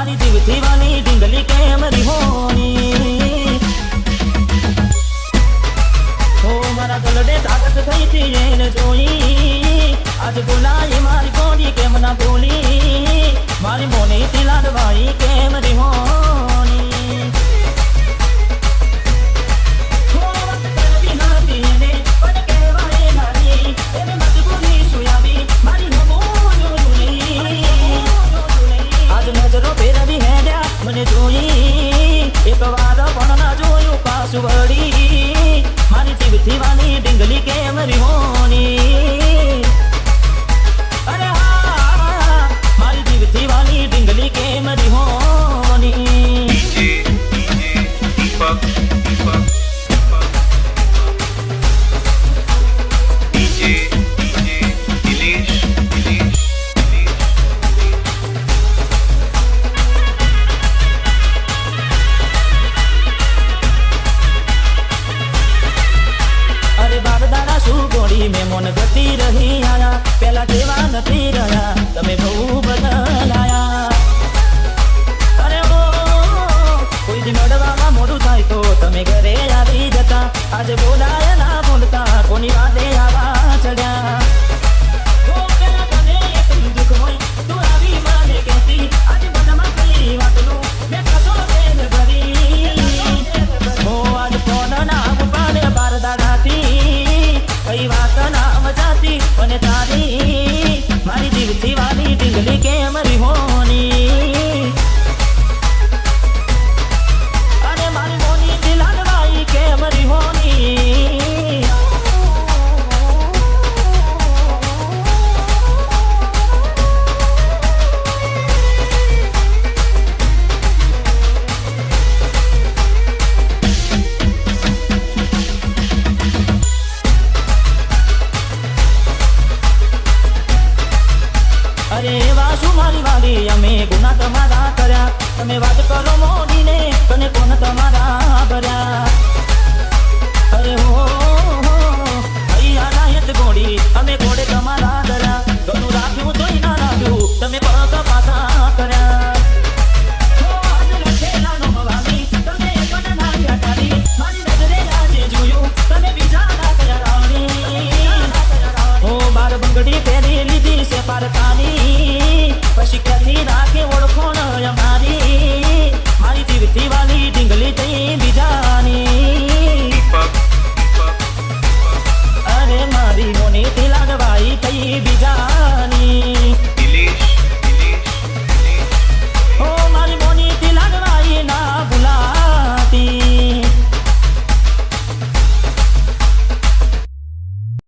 મારી જીવથી વાલી ઢીંગલી કેમ રીહોની હો મારા દલડે તાકાત થઈ હતી એને જોઈ આજ બોલાય મારી ગોળી કેમ ના બોલી મારી મોની થી લાડવાઈ કેમ રીહોની મને જોઈ એક વાર પણ ના જોયું પાછું વળી મારી જીવથી વાલી ઢીંગલી કેમ રીહોની અરે હા મારી જીવથી વાલી ઢીંગલી કેમ રીહોની મેં મોન ગતિ રહી આયા પેલા જેવા નથી રહ્યા તમે બહુ બદલાયા અરે ઓ કોઈ દી મળવામાં મોડું થાય તો તમે ઘરે આવી જતા આજે બોલાય ના બોલતા કોની વાદે આવા ચડ્યા પેલા તને એક દુઃખ હોય તું આવી માને કહેતી આજે બધામાં કઈ વાતનું મેં કશો બેન ભરી હો આજ ફોન ના ઉપાડે બાર દાડાથી કઈ વાત ના મજાતી અને તારી મારી જીવથી વાલી ઢીંગલી કેમ રીહો